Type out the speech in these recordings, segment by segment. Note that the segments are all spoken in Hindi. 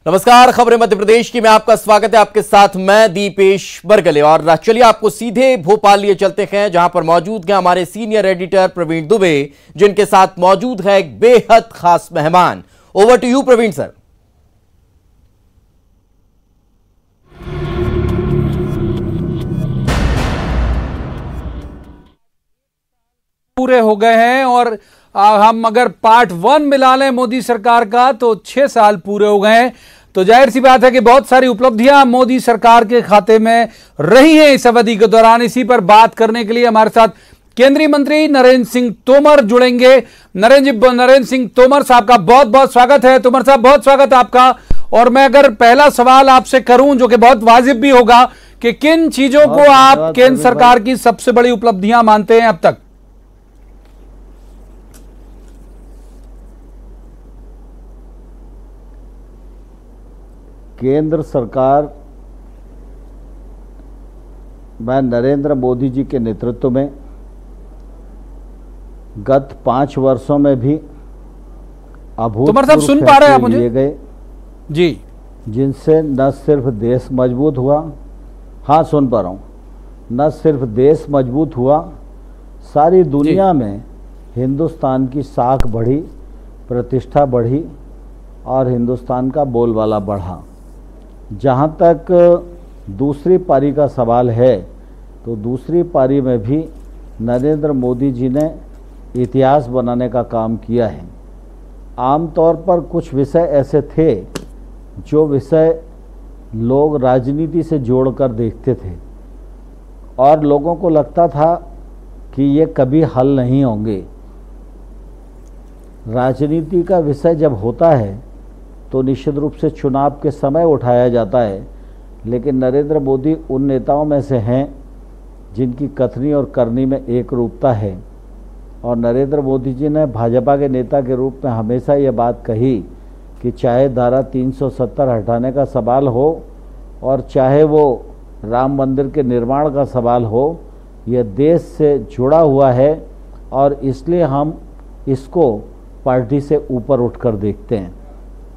नमस्कार, खबरें मध्य प्रदेश की में आपका स्वागत है। आपके साथ मैं दीपेश बरगले और चलिए आपको सीधे भोपाल लिए चलते हैं, जहां पर मौजूद हैं हमारे सीनियर एडिटर प्रवीण दुबे, जिनके साथ मौजूद है एक बेहद खास मेहमान। Over to you Praveen sir. पूरे हो गए हैं और हम अगर पार्ट 1 मिला लें मोदी सरकार का तो 6 साल पूरे हो गए हैं। तो जाहिर सी बात है कि बहुत सारी उपलब्धियां मोदी सरकार के खाते में रही हैं इस अवधि के दौरान। इसी पर बात करने के लिए हमारे साथ केंद्रीय मंत्री नरेंद्र सिंह तोमर जुड़ेंगे। नरेंद्र सिंह तोमर साहब का बहुत बहुत स्वागत है। तोमर साहब, बहुत स्वागत है आपका। और मैं अगर पहला सवाल आपसे करूं, जो कि बहुत वाजिब भी होगा, कि किन चीजों को आप केंद्र सरकार की सबसे बड़ी उपलब्धियां मानते हैं अब तक? केंद्र सरकार में नरेंद्र मोदी जी के नेतृत्व में गत 5 वर्षों में भी अभूतपूर्व सुन पा रहे हैं आप मुझे? लिए गए जी, जिनसे न सिर्फ देश मजबूत हुआ, हाँ सुन पा रहा हूँ, न सिर्फ देश मजबूत हुआ, सारी दुनिया में हिंदुस्तान की साख बढ़ी, प्रतिष्ठा बढ़ी और हिंदुस्तान का बोलबाला बढ़ा। जहाँ तक दूसरी पारी का सवाल है, तो दूसरी पारी में भी नरेंद्र मोदी जी ने इतिहास बनाने का काम किया है। आमतौर पर कुछ विषय ऐसे थे जो विषय लोग राजनीति से जोड़कर देखते थे और लोगों को लगता था कि ये कभी हल नहीं होंगे। राजनीति का विषय जब होता है तो निश्चित रूप से चुनाव के समय उठाया जाता है, लेकिन नरेंद्र मोदी उन नेताओं में से हैं जिनकी कथनी और करनी में एक रूपता है। और नरेंद्र मोदी जी ने भाजपा के नेता के रूप में हमेशा ये बात कही कि चाहे धारा 370 हटाने का सवाल हो और चाहे वो राम मंदिर के निर्माण का सवाल हो, यह देश से जुड़ा हुआ है और इसलिए हम इसको पार्टी से ऊपर उठकर देखते हैं।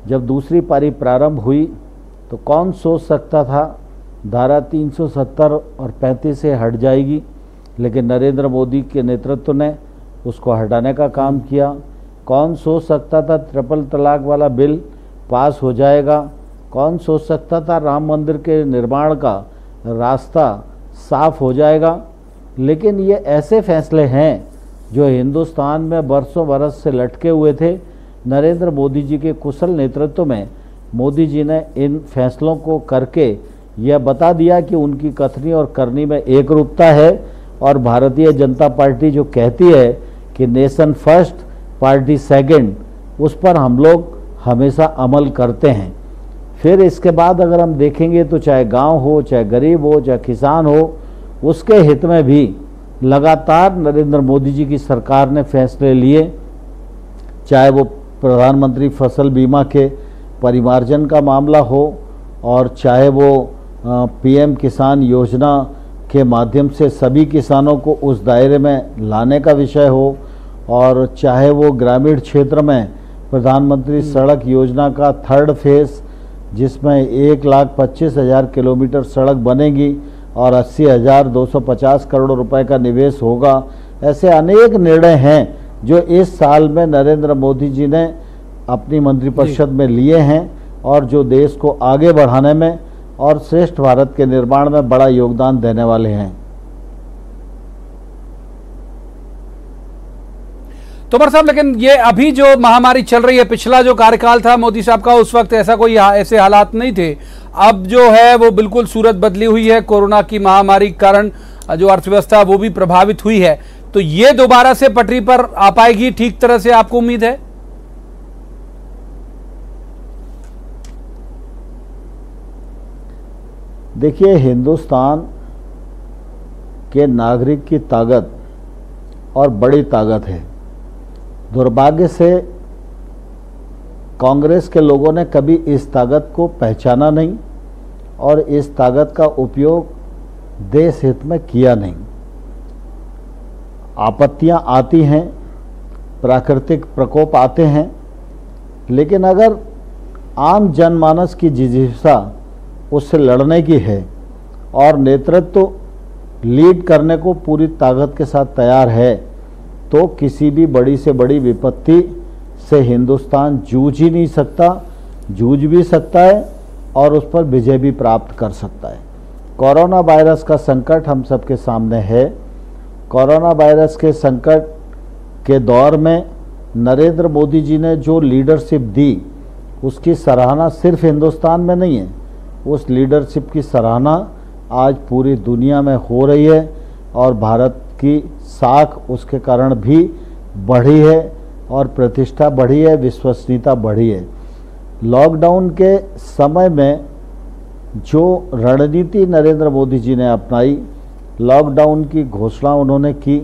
जब दूसरी पारी प्रारंभ हुई तो कौन सोच सकता था धारा 370 और 35 से हट जाएगी, लेकिन नरेंद्र मोदी के नेतृत्व ने उसको हटाने का काम किया। कौन सोच सकता था ट्रिपल तलाक वाला बिल पास हो जाएगा, कौन सोच सकता था राम मंदिर के निर्माण का रास्ता साफ हो जाएगा। लेकिन ये ऐसे फैसले हैं जो हिंदुस्तान में बरसों बरस से लटके हुए थे। नरेंद्र मोदी जी के कुशल नेतृत्व में मोदी जी ने इन फैसलों को करके यह बता दिया कि उनकी कथनी और करनी में एक रूपता है। और भारतीय जनता पार्टी जो कहती है कि नेशन फर्स्ट पार्टी सेकंड, उस पर हम लोग हमेशा अमल करते हैं। फिर इसके बाद अगर हम देखेंगे तो चाहे गांव हो, चाहे गरीब हो, चाहे किसान हो, उसके हित में भी लगातार नरेंद्र मोदी जी की सरकार ने फैसले लिए। चाहे वो प्रधानमंत्री फसल बीमा के परिमार्जन का मामला हो और चाहे वो पीएम किसान योजना के माध्यम से सभी किसानों को उस दायरे में लाने का विषय हो, और चाहे वो ग्रामीण क्षेत्र में प्रधानमंत्री सड़क योजना का 3rd फेज, जिसमें 1,25,000 किलोमीटर सड़क बनेगी और 80,250 करोड़ रुपए का निवेश होगा। ऐसे अनेक निर्णय हैं जो इस साल में नरेंद्र मोदी जी ने अपनी मंत्रिपरिषद में लिए हैं और जो देश को आगे बढ़ाने में और श्रेष्ठ भारत के निर्माण में बड़ा योगदान देने वाले हैं। तोमर साहब, लेकिन ये अभी जो महामारी चल रही है, पिछला जो कार्यकाल था मोदी साहब का, उस वक्त ऐसा कोई ऐसे हालात नहीं थे। अब जो है वो बिल्कुल सूरत बदली हुई है। कोरोना की महामारी के कारण जो अर्थव्यवस्था वो भी प्रभावित हुई है। तो ये दोबारा से पटरी पर आ पाएगी ठीक तरह से, आपको उम्मीद है? देखिए, हिंदुस्तान के नागरिक की ताकत और बड़ी ताकत है। दुर्भाग्य से कांग्रेस के लोगों ने कभी इस ताकत को पहचाना नहीं और इस ताकत का उपयोग देश हित में किया नहीं। आपत्तियां आती हैं, प्राकृतिक प्रकोप आते हैं, लेकिन अगर आम जनमानस की जिज्ञासा उससे लड़ने की है और नेतृत्व लीड करने को पूरी ताकत के साथ तैयार है, तो किसी भी बड़ी से बड़ी विपत्ति से हिंदुस्तान जूझ ही नहीं सकता, जूझ भी सकता है और उस पर विजय भी प्राप्त कर सकता है। कोरोना वायरस का संकट हम सबके सामने है। कोरोना वायरस के संकट के दौर में नरेंद्र मोदी जी ने जो लीडरशिप दी, उसकी सराहना सिर्फ हिंदुस्तान में नहीं है, उस लीडरशिप की सराहना आज पूरी दुनिया में हो रही है और भारत की साख उसके कारण भी बढ़ी है और प्रतिष्ठा बढ़ी है, विश्वसनीयता बढ़ी है। लॉकडाउन के समय में जो रणनीति नरेंद्र मोदी जी ने अपनाई, लॉकडाउन की घोषणा उन्होंने की,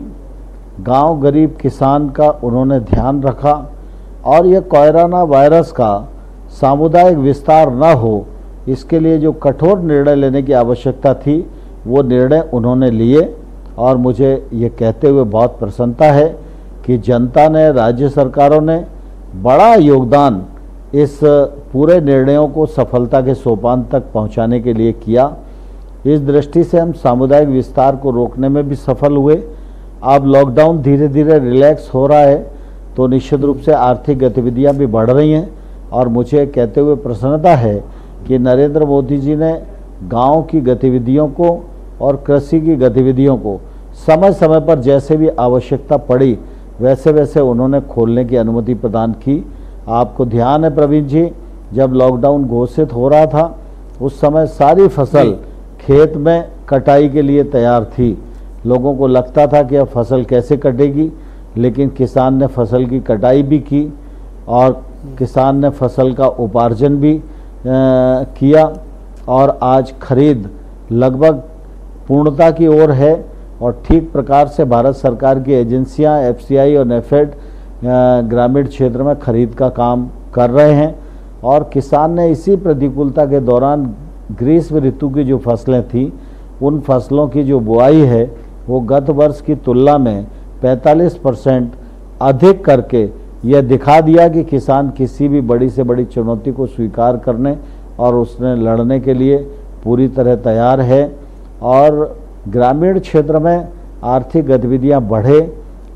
गांव गरीब किसान का उन्होंने ध्यान रखा और यह कोरोना वायरस का सामुदायिक विस्तार न हो, इसके लिए जो कठोर निर्णय लेने की आवश्यकता थी वो निर्णय उन्होंने लिए। और मुझे ये कहते हुए बहुत प्रसन्नता है कि जनता ने, राज्य सरकारों ने बड़ा योगदान इस पूरे निर्णयों को सफलता के सोपान तक पहुंचाने के लिए किया। इस दृष्टि से हम सामुदायिक विस्तार को रोकने में भी सफल हुए। अब लॉकडाउन धीरे धीरे रिलैक्स हो रहा है तो निश्चित रूप से आर्थिक गतिविधियां भी बढ़ रही हैं और मुझे कहते हुए प्रसन्नता है कि नरेंद्र मोदी जी ने गांव की गतिविधियों को और कृषि की गतिविधियों को समय समय पर जैसे भी आवश्यकता पड़ी वैसे वैसे उन्होंने खोलने की अनुमति प्रदान की। आपको ध्यान है प्रवीण जी, जब लॉकडाउन घोषित हो रहा था उस समय सारी फसल खेत में कटाई के लिए तैयार थी। लोगों को लगता था कि अब फसल कैसे कटेगी, लेकिन किसान ने फसल की कटाई भी की और किसान ने फसल का उपार्जन भी किया और आज खरीद लगभग पूर्णता की ओर है और ठीक प्रकार से भारत सरकार की एजेंसियां एफसीआई और नेफेड ग्रामीण क्षेत्र में खरीद का काम कर रहे हैं और किसान ने इसी प्रतिकूलता के दौरान ग्रीष्म ऋतु की जो फसलें थी उन फसलों की जो बुआई है वो गत वर्ष की तुलना में 45% अधिक करके यह दिखा दिया कि किसान किसी भी बड़ी से बड़ी चुनौती को स्वीकार करने और उसने लड़ने के लिए पूरी तरह तैयार है। और ग्रामीण क्षेत्र में आर्थिक गतिविधियां बढ़े,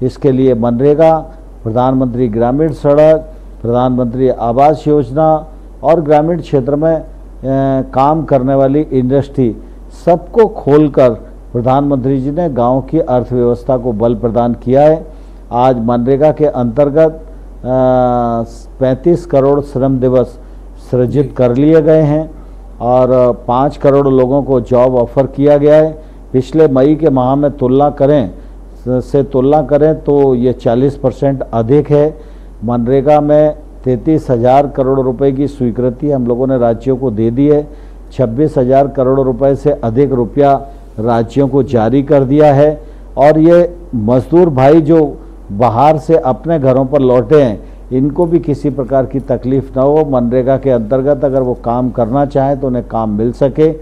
इसके लिए मनरेगा, प्रधानमंत्री ग्रामीण सड़क, प्रधानमंत्री आवास योजना और ग्रामीण क्षेत्र में काम करने वाली इंडस्ट्री सबको खोलकर प्रधानमंत्री जी ने गांव की अर्थव्यवस्था को बल प्रदान किया है। आज मनरेगा के अंतर्गत 35 करोड़ श्रम दिवस सृजित कर लिए गए हैं और 5 करोड़ लोगों को जॉब ऑफर किया गया है। पिछले मई के माह में तुलना करें तो ये 40% अधिक है। मनरेगा में 33,000 करोड़ रुपए की स्वीकृति हम लोगों ने राज्यों को दे दी है। 26,000 करोड़ रुपए से अधिक रुपया राज्यों को जारी कर दिया है और ये मजदूर भाई जो बाहर से अपने घरों पर लौटे हैं इनको भी किसी प्रकार की तकलीफ ना हो। मनरेगा के अंतर्गत अगर वो काम करना चाहें तो उन्हें काम मिल सके,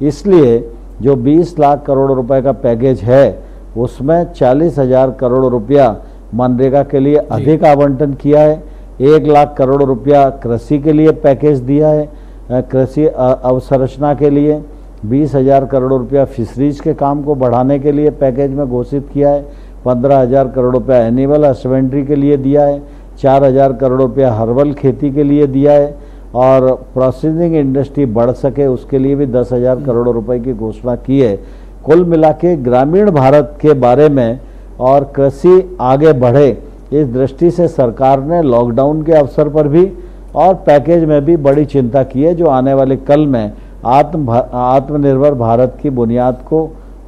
इसलिए जो 20 लाख करोड़ रुपए का पैकेज है उसमें 40,000 करोड़ रुपया मनरेगा के लिए अधिक आवंटन किया है। 1 लाख करोड़ रुपया कृषि के लिए पैकेज दिया है, कृषि अवसंरचना के लिए 20,000 करोड़ रुपया फिशरीज के काम को बढ़ाने के लिए पैकेज में घोषित किया है। 15,000 करोड़ रुपया एनिमल हस्बेंड्री के लिए दिया है। 4,000 करोड़ रुपया हर्बल खेती के लिए दिया है और प्रोसेसिंग इंडस्ट्री बढ़ सके उसके लिए भी 10,000 करोड़ रुपए की घोषणा की है। कुल मिला के ग्रामीण भारत के बारे में और कृषि आगे बढ़े इस दृष्टि से सरकार ने लॉकडाउन के अवसर पर भी और पैकेज में भी बड़ी चिंता की है, जो आने वाले कल में आत्मनिर्भर भारत की बुनियाद को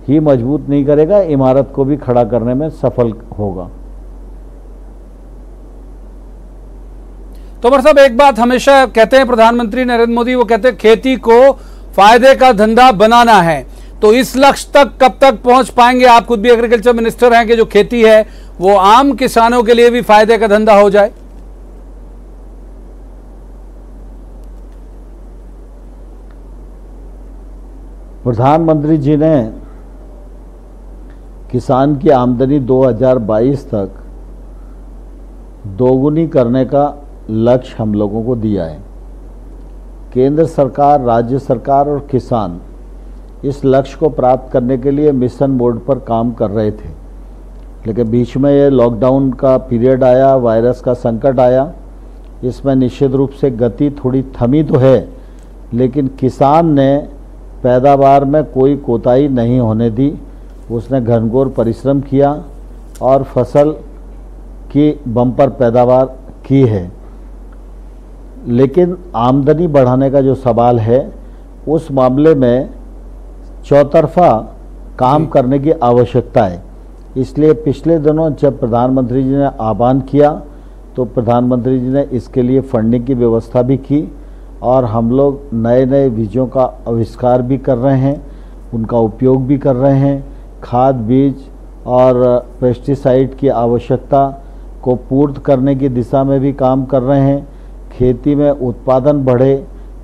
ही मजबूत नहीं करेगा, इमारत को भी खड़ा करने में सफल होगा। तोमर साहब, एक बात हमेशा कहते हैं प्रधानमंत्री नरेंद्र मोदी, वो कहते हैं खेती को फायदे का धंधा बनाना है, तो इस लक्ष्य तक कब तक पहुंच पाएंगे? आप खुद भी एग्रीकल्चर मिनिस्टर हैं कि जो खेती है वो आम किसानों के लिए भी फायदे का धंधा हो जाए। प्रधानमंत्री जी ने किसान की आमदनी 2022 तक दोगुनी करने का लक्ष्य हम लोगों को दिया है। केंद्र सरकार, राज्य सरकार और किसान इस लक्ष्य को प्राप्त करने के लिए मिशन मोड पर काम कर रहे थे, लेकिन बीच में ये लॉकडाउन का पीरियड आया, वायरस का संकट आया। इसमें निश्चित रूप से गति थोड़ी थमी तो है, लेकिन किसान ने पैदावार में कोई कोताही नहीं होने दी। उसने घनघोर परिश्रम किया और फसल की बम्पर पैदावार की है। लेकिन आमदनी बढ़ाने का जो सवाल है, उस मामले में चौतरफा काम करने की आवश्यकता है। इसलिए पिछले दिनों जब प्रधानमंत्री जी ने आह्वान किया तो प्रधानमंत्री जी ने इसके लिए फंडिंग की व्यवस्था भी की और हम लोग नए नए बीजों का आविष्कार भी कर रहे हैं, उनका उपयोग भी कर रहे हैं। खाद, बीज और पेस्टिसाइड की आवश्यकता को पूर्ति करने की दिशा में भी काम कर रहे हैं। खेती में उत्पादन बढ़े,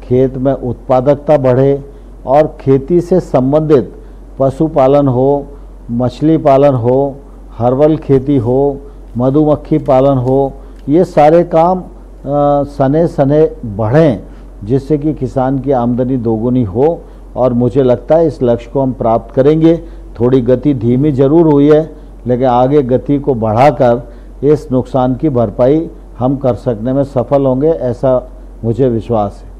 खेत में उत्पादकता बढ़े और खेती से संबंधित पशुपालन हो, मछली पालन हो, हर्बल खेती हो, मधुमक्खी पालन हो, ये सारे काम सने सने बढ़ें, जिससे कि किसान की आमदनी दोगुनी हो। और मुझे लगता है इस लक्ष्य को हम प्राप्त करेंगे। थोड़ी गति धीमी जरूर हुई है, लेकिन आगे गति को बढ़ाकर इस नुकसान की भरपाई हम कर सकने में सफल होंगे, ऐसा मुझे विश्वास है।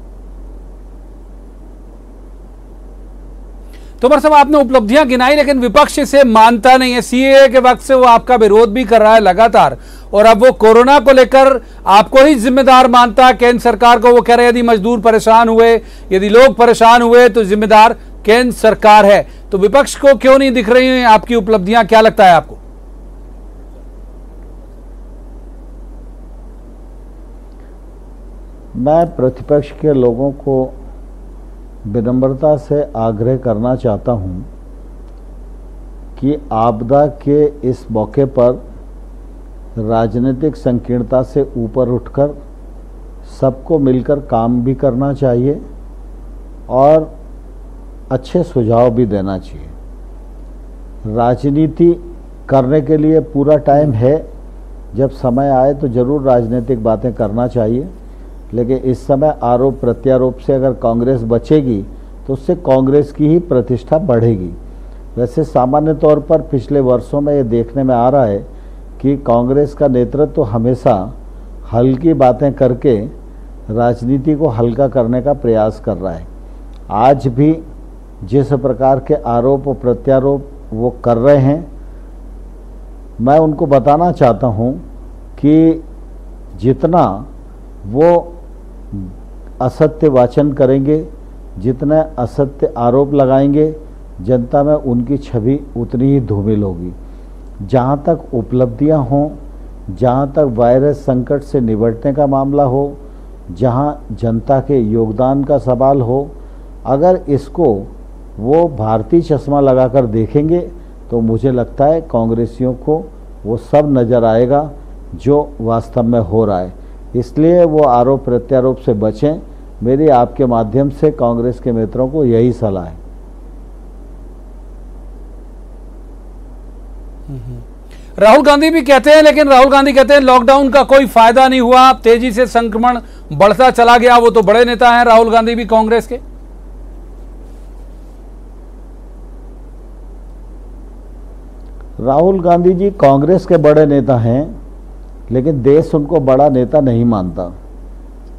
तोमर साहब, आपने उपलब्धियां गिनाई, लेकिन विपक्ष इसे मानता नहीं है। सीएए के वक्त से वो आपका विरोध भी कर रहा है लगातार, और अब वो कोरोना को लेकर आपको ही जिम्मेदार मानता है, केंद्र सरकार को। वो कह रहे हैं यदि मजदूर परेशान हुए, यदि लोग परेशान हुए तो जिम्मेदार केंद्र सरकार है। तो विपक्ष को क्यों नहीं दिख रही हैं आपकी उपलब्धियां? क्या लगता है आपको? मैं प्रतिपक्ष के लोगों को विनम्रता से आग्रह करना चाहता हूं कि आपदा के इस मौके पर राजनीतिक संकीर्णता से ऊपर उठकर सबको मिलकर काम भी करना चाहिए और अच्छे सुझाव भी देना चाहिए। राजनीति करने के लिए पूरा टाइम है, जब समय आए तो ज़रूर राजनीतिक बातें करना चाहिए, लेकिन इस समय आरोप प्रत्यारोप से अगर कांग्रेस बचेगी तो उससे कांग्रेस की ही प्रतिष्ठा बढ़ेगी। वैसे सामान्य तौर पर पिछले वर्षों में ये देखने में आ रहा है कि कांग्रेस का नेतृत्व तो हमेशा हल्की बातें करके राजनीति को हल्का करने का प्रयास कर रहा है। आज भी जिस प्रकार के आरोप और प्रत्यारोप वो कर रहे हैं, मैं उनको बताना चाहता हूँ कि जितना वो असत्य वाचन करेंगे, जितने असत्य आरोप लगाएंगे, जनता में उनकी छवि उतनी ही धूमिल होगी। जहाँ तक उपलब्धियाँ हों, जहाँ तक वायरस संकट से निपटने का मामला हो, जहाँ जनता के योगदान का सवाल हो, अगर इसको वो भारतीय चश्मा लगाकर देखेंगे तो मुझे लगता है कांग्रेसियों को वो सब नज़र आएगा जो वास्तव में हो रहा है। इसलिए वो आरोप प्रत्यारोप से बचें। मेरी आपके माध्यम से कांग्रेस के मित्रों को यही सलाह है। राहुल गांधी भी कहते हैं, लेकिन राहुल गांधी कहते हैं लॉकडाउन का कोई फायदा नहीं हुआ, तेजी से संक्रमण बढ़ता चला गया। वो तो बड़े नेता हैं राहुल गांधी भी कांग्रेस के। राहुल गांधी जी कांग्रेस के बड़े नेता हैं, लेकिन देश उनको बड़ा नेता नहीं मानता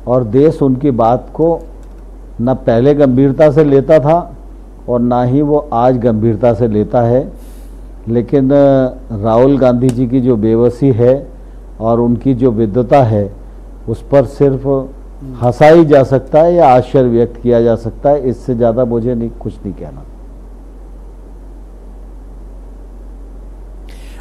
और देश उनकी बात को न पहले गंभीरता से लेता था और ना ही वो आज गंभीरता से लेता है। लेकिन राहुल गांधी जी की जो बेबसी है और उनकी जो विद्वता है, उस पर सिर्फ हंसा ही जा सकता है या आश्चर्य व्यक्त किया जा सकता है। इससे ज़्यादा मुझे कुछ नहीं कहना।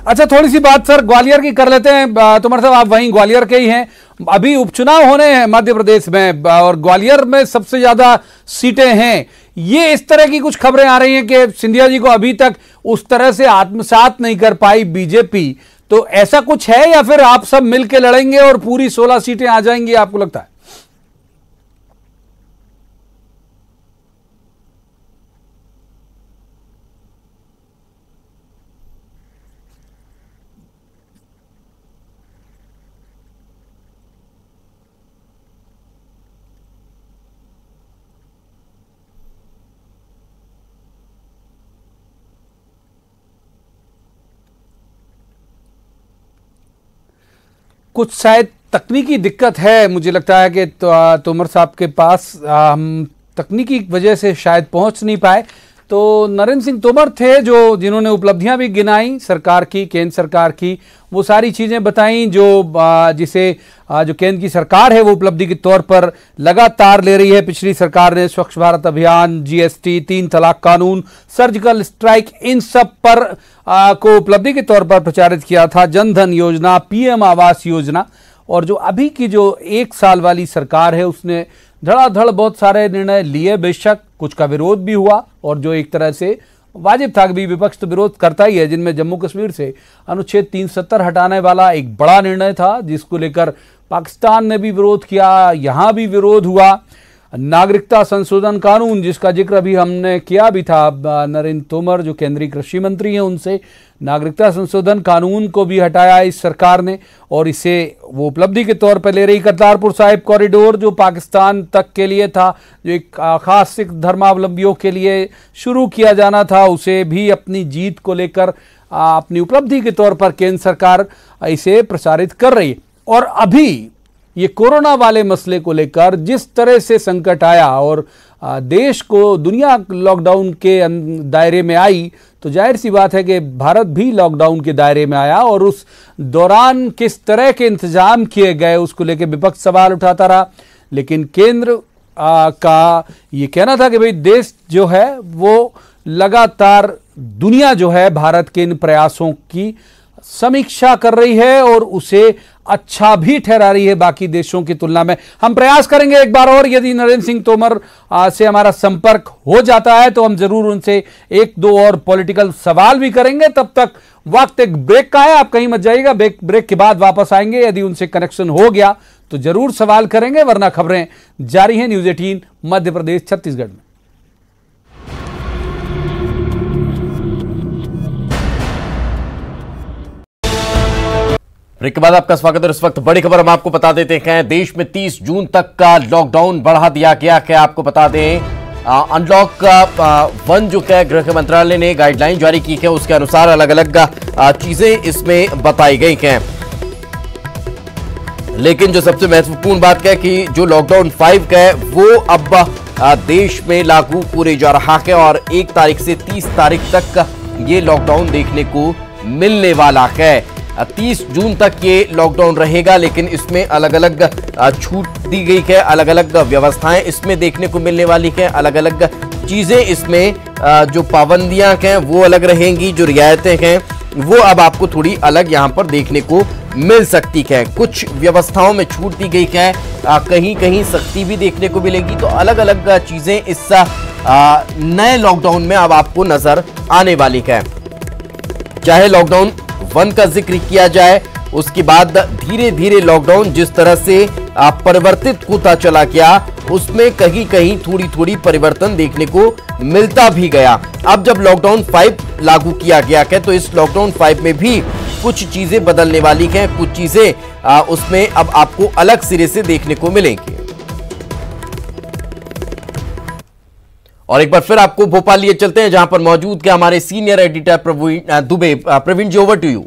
अच्छा, थोड़ी सी बात सर ग्वालियर की कर लेते हैं। तोमर साहब, आप वहीं ग्वालियर के ही हैं। अभी उपचुनाव होने हैं मध्य प्रदेश में और ग्वालियर में सबसे ज्यादा सीटें हैं। ये इस तरह की कुछ खबरें आ रही हैं कि सिंधिया जी को अभी तक उस तरह से आत्मसात नहीं कर पाई बीजेपी। तो ऐसा कुछ है या फिर आप सब मिलकर लड़ेंगे और पूरी 16 सीटें आ जाएंगी, आपको लगता है? कुछ शायद तकनीकी दिक्कत है, मुझे लगता है कि तोमर साहब के पास हम तकनीकी वजह से शायद पहुंच नहीं पाए। तो नरेंद्र सिंह तोमर थे जिन्होंने उपलब्धियां भी गिनाई सरकार की, केंद्र सरकार की, वो सारी चीज़ें बताई जो केंद्र की सरकार है वो उपलब्धि के तौर पर लगातार ले रही है। पिछली सरकार ने स्वच्छ भारत अभियान, जीएसटी, 3 तलाक कानून, सर्जिकल स्ट्राइक, इन सब पर को उपलब्धि के तौर पर प्रचारित किया था। जनधन योजना, पीएम आवास योजना, और जो अभी की जो 1 साल वाली सरकार है उसने धड़ाधड़ बहुत सारे निर्णय लिए। बेशक कुछ का विरोध भी हुआ, और जो एक तरह से वाजिब था कि विपक्ष तो विरोध करता ही है, जिनमें जम्मू कश्मीर से अनुच्छेद 370 हटाने वाला एक बड़ा निर्णय था, जिसको लेकर पाकिस्तान ने भी विरोध किया, यहाँ भी विरोध हुआ। नागरिकता संशोधन कानून, जिसका जिक्र अभी हमने किया भी था, नरेंद्र तोमर जो केंद्रीय कृषि मंत्री हैं उनसे, नागरिकता संशोधन कानून को भी हटाया इस सरकार ने, और इसे वो उपलब्धि के तौर पर ले रही। करतारपुर साहिब कॉरिडोर जो पाकिस्तान तक के लिए था, जो एक खास सिख धर्मावलंबियों के लिए शुरू किया जाना था, उसे भी अपनी जीत को लेकर अपनी उपलब्धि के तौर पर केंद्र सरकार इसे प्रसारित कर रही है। और अभी ये कोरोना वाले मसले को लेकर जिस तरह से संकट आया और देश को दुनिया लॉकडाउन के दायरे में आई, तो जाहिर सी बात है कि भारत भी लॉकडाउन के दायरे में आया, और उस दौरान किस तरह के इंतजाम किए गए उसको लेकर विपक्ष सवाल उठाता रहा। लेकिन केंद्र का ये कहना था कि भाई देश जो है वो लगातार, दुनिया जो है भारत के इन प्रयासों की समीक्षा कर रही है और उसे अच्छा भी ठहरा रही है बाकी देशों की तुलना में। हम प्रयास करेंगे एक बार और, यदि नरेंद्र सिंह तोमर से हमारा संपर्क हो जाता है तो हम जरूर उनसे 1-2 और पॉलिटिकल सवाल भी करेंगे। तब तक वक्त एक ब्रेक का है, आप कहीं मत जाइएगा, ब्रेक के बाद वापस आएंगे। यदि उनसे कनेक्शन हो गया तो जरूर सवाल करेंगे, वरना खबरें जारी हैं न्यूज 18 मध्य प्रदेश छत्तीसगढ़ में। ब्रेक के बाद आपका स्वागत है। इस वक्त बड़ी खबर हम आपको बता देते हैं, देश में 30 जून तक का लॉकडाउन बढ़ा दिया गया है। आपको बता दें अनलॉक 1 जो है गृह मंत्रालय ने गाइडलाइन जारी की है, उसके अनुसार अलग अलग चीजें इसमें बताई गई हैं। लेकिन जो सबसे महत्वपूर्ण बात है कि जो लॉकडाउन 5 है वो अब देश में लागू पूरे जा रहा है, और 1 तारीख से 30 तारीख तक ये लॉकडाउन देखने को मिलने वाला है। 30 जून तक ये लॉकडाउन रहेगा, लेकिन इसमें अलग अलग छूट दी गई है, अलग अलग व्यवस्थाएं इसमें देखने को मिलने वाली है, अलग अलग चीजें इसमें जो पाबंदियां हैं वो अलग रहेंगी, जो रियायतें हैं वो अब आपको थोड़ी अलग यहां पर देखने को मिल सकती है। कुछ व्यवस्थाओं में छूट दी गई है, कहीं कहीं सख्ती भी देखने को मिलेगी। तो अलग अलग चीजें इस नए लॉकडाउन में अब आपको नजर आने वाली है। चाहे लॉकडाउन 1 का जिक्र किया जाए, उसके बाद धीरे धीरे लॉकडाउन जिस तरह से परिवर्तित होता चला गया, उसमें कहीं कहीं थोड़ी थोड़ी परिवर्तन देखने को मिलता भी गया। अब जब लॉकडाउन 5 लागू किया गया है तो इस लॉकडाउन 5 में भी कुछ चीजें बदलने वाली हैं, कुछ चीजें उसमें अब आपको अलग सिरे से देखने को मिलेंगी। और एक बार फिर आपको भोपाल लिए चलते हैं, जहां पर मौजूद के हमारे senior editor Praveen Dubey. Praveen ji, over to you.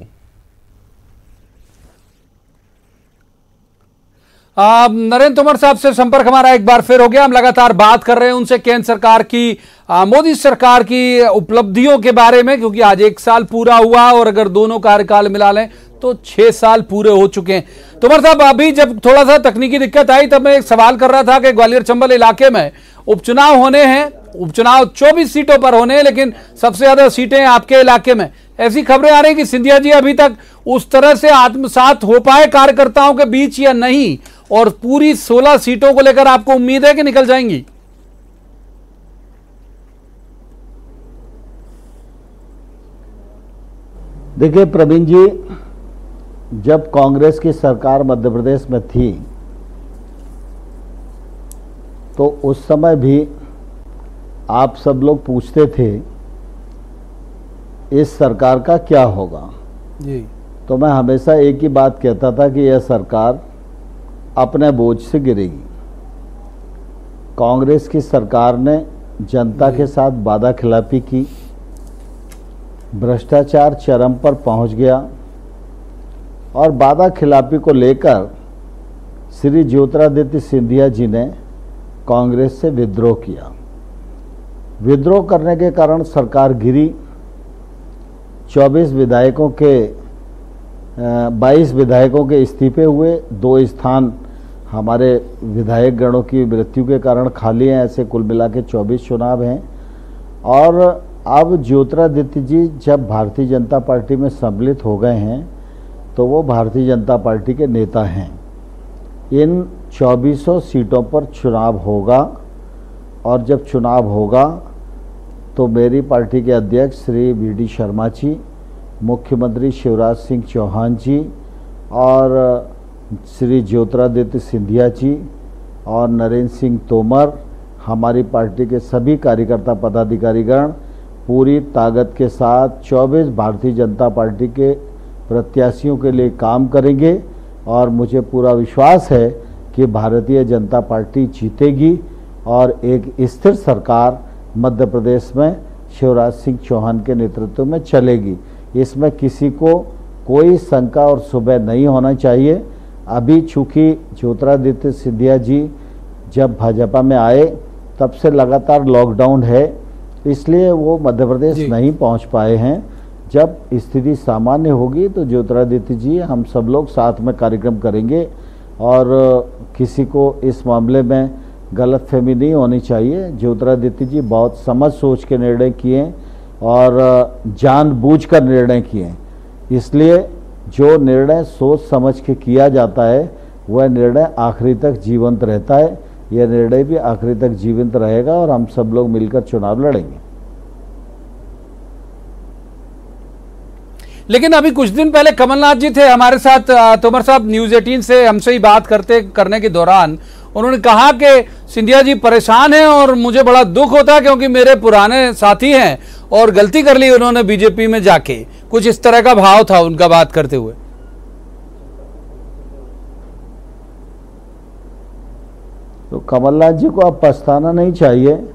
Narendra Tomar साहब से संपर्क हमारा एक बार फिर हो गया। हम लगातार बात कर रहे हैं उनसे केंद्र सरकार की, मोदी सरकार की उपलब्धियों के बारे में, क्योंकि आज 1 साल पूरा हुआ और अगर दोनों कार्यकाल मिला लें तो 6 साल पूरे हो चुके हैं। तोमर साहब, अभी जब थोड़ा सा तकनीकी दिक्कत आई तब मैं एक सवाल कर रहा था कि ग्वालियर चंबल इलाके में उपचुनाव होने हैं, उपचुनाव 24 सीटों पर होने हैं, लेकिन सबसे ज्यादा सीटें आपके इलाके में। ऐसी खबरें आ रही कि सिंधिया जी अभी तक उस तरह से आत्मसात हो पाए कार्यकर्ताओं के बीच या नहीं, और पूरी 16 सीटों को लेकर आपको उम्मीद है कि निकल जाएंगी? देखिए प्रवीण जी, जब कांग्रेस की सरकार मध्य प्रदेश में थी तो उस समय भी आप सब लोग पूछते थे इस सरकार का क्या होगा जी। तो मैं हमेशा एक ही बात कहता था कि यह सरकार अपने बोझ से गिरेगी। कांग्रेस की सरकार ने जनता के साथ वादा खिलाफी की, भ्रष्टाचार चरम पर पहुंच गया और वादा खिलाफी को लेकर श्री ज्योतिरादित्य सिंधिया जी ने कांग्रेस से विद्रोह किया। विद्रोह करने के कारण सरकार गिरी। 22 विधायकों के इस्तीफे हुए। 2 स्थान हमारे विधायक गणों की मृत्यु के कारण खाली हैं। ऐसे कुल मिला के 24 चुनाव हैं। और अब ज्योतिरादित्य जी जब भारतीय जनता पार्टी में सम्मिलित हो गए हैं तो वो भारतीय जनता पार्टी के नेता हैं। इन 2400 सीटों पर चुनाव होगा और जब चुनाव होगा तो मेरी पार्टी के अध्यक्ष श्री वी.डी. शर्मा जी, मुख्यमंत्री शिवराज सिंह चौहान जी और श्री ज्योतिरादित्य सिंधिया जी और नरेंद्र सिंह तोमर, हमारी पार्टी के सभी कार्यकर्ता पदाधिकारीगण पूरी ताकत के साथ 24 भारतीय जनता पार्टी के प्रत्याशियों के लिए काम करेंगे और मुझे पूरा विश्वास है कि भारतीय जनता पार्टी जीतेगी और एक स्थिर सरकार मध्य प्रदेश में शिवराज सिंह चौहान के नेतृत्व में चलेगी। इसमें किसी को कोई शंका और शुबह नहीं होना चाहिए। अभी चूँकि ज्योतिरादित्य सिंधिया जी जब भाजपा में आए तब से लगातार लॉकडाउन है, इसलिए वो मध्य प्रदेश नहीं पहुंच पाए हैं। जब स्थिति सामान्य होगी तो ज्योतिरादित्य जी, हम सब लोग साथ में कार्यक्रम करेंगे और किसी को इस मामले में गलतफहमी नहीं होनी चाहिए। ज्योतिरादित्य जी बहुत समझ सोच के निर्णय किए और जानबूझकर निर्णय किए, इसलिए जो निर्णय सोच समझ के किया जाता है वह निर्णय आखिरी तक जीवंत रहता है। यह निर्णय भी आखिरी तक जीवंत रहेगा और हम सब लोग मिलकर चुनाव लड़ेंगे। लेकिन अभी कुछ दिन पहले कमलनाथ जी थे हमारे साथ, तोमर साहब न्यूज 18 से हमसे ही बात करने के दौरान उन्होंने कहा कि सिंधिया जी परेशान हैं और मुझे बड़ा दुख होता है क्योंकि मेरे पुराने साथी हैं और गलती कर ली उन्होंने बीजेपी में जाके। कुछ इस तरह का भाव था उनका बात करते हुए। तो कमलनाथ जी को अब पछताना नहीं चाहिए।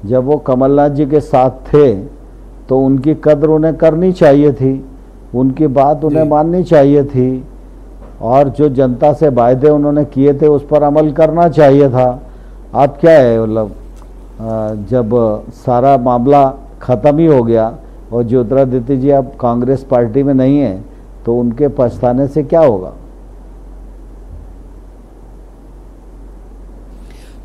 जब वो कमलनाथ जी के साथ थे तो उनकी कद्र उन्हें करनी चाहिए थी, उनकी बात उन्हें माननी चाहिए थी और जो जनता से वायदे उन्होंने किए थे उस पर अमल करना चाहिए था। अब क्या है, मतलब जब सारा मामला ख़त्म ही हो गया और ज्योतिरादित्य जी अब कांग्रेस पार्टी में नहीं है तो उनके पछताने से क्या होगा।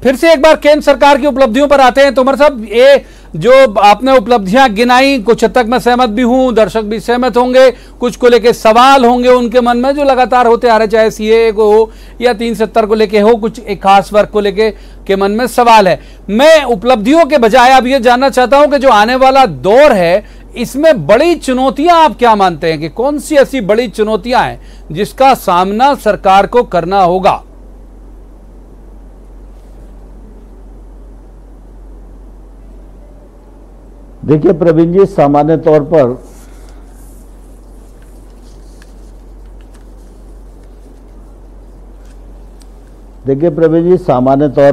फिर से एक बार केंद्र सरकार की उपलब्धियों पर आते हैं तोमर साहब। ये जो आपने उपलब्धियां गिनाई, कुछ हद तक मैं सहमत भी हूं, दर्शक भी सहमत होंगे। कुछ को लेके सवाल होंगे उनके मन में जो लगातार होते आ रहे, चाहे सीएए को हो या 370 को लेके हो, कुछ एक खास वर्ग को लेके के मन में सवाल है। मैं उपलब्धियों के बजाय अब ये जानना चाहता हूं कि जो आने वाला दौर है इसमें बड़ी चुनौतियां आप क्या मानते हैं कि कौन सी ऐसी बड़ी चुनौतियां हैं जिसका सामना सरकार को करना होगा। देखिए प्रवीण जी, सामान्य तौर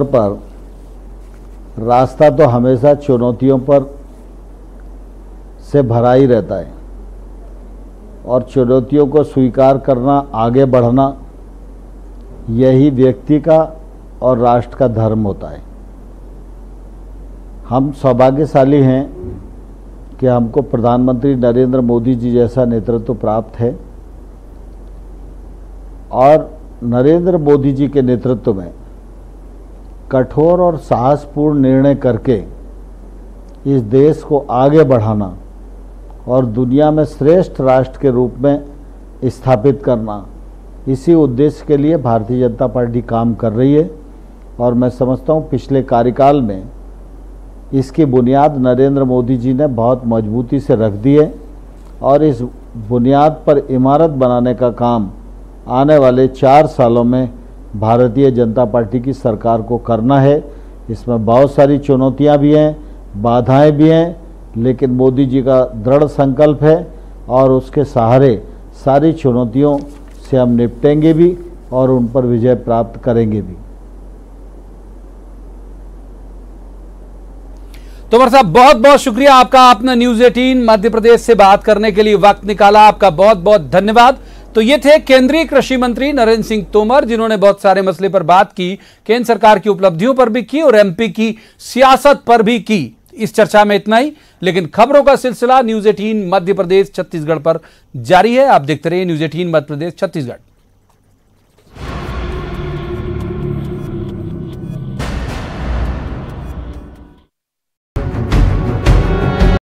पर रास्ता तो हमेशा चुनौतियों पर से भरा ही रहता है और चुनौतियों को स्वीकार करना, आगे बढ़ना, यही व्यक्ति का और राष्ट्र का धर्म होता है। हम सौभाग्यशाली हैं कि हमको प्रधानमंत्री नरेंद्र मोदी जी जैसा नेतृत्व प्राप्त है और नरेंद्र मोदी जी के नेतृत्व में कठोर और साहसपूर्ण निर्णय करके इस देश को आगे बढ़ाना और दुनिया में श्रेष्ठ राष्ट्र के रूप में स्थापित करना, इसी उद्देश्य के लिए भारतीय जनता पार्टी काम कर रही है। और मैं समझता हूँ पिछले कार्यकाल में इसकी बुनियाद नरेंद्र मोदी जी ने बहुत मजबूती से रख दी है और इस बुनियाद पर इमारत बनाने का काम आने वाले 4 सालों में भारतीय जनता पार्टी की सरकार को करना है। इसमें बहुत सारी चुनौतियां भी हैं, बाधाएं भी हैं, लेकिन मोदी जी का दृढ़ संकल्प है और उसके सहारे सारी चुनौतियों से हम निपटेंगे भी और उन पर विजय प्राप्त करेंगे भी। तोमर साहब, बहुत बहुत शुक्रिया आपका, आपने न्यूज 18 मध्य प्रदेश से बात करने के लिए वक्त निकाला, आपका बहुत बहुत धन्यवाद। तो ये थे केंद्रीय कृषि मंत्री नरेंद्र सिंह तोमर, जिन्होंने बहुत सारे मसले पर बात की, केंद्र सरकार की उपलब्धियों पर भी की और एमपी की सियासत पर भी की। इस चर्चा में इतना ही, लेकिन खबरों का सिलसिला न्यूज़ 18 मध्य प्रदेश छत्तीसगढ़ पर जारी है। आप देखते रहिए न्यूज़ 18 मध्य प्रदेश छत्तीसगढ़।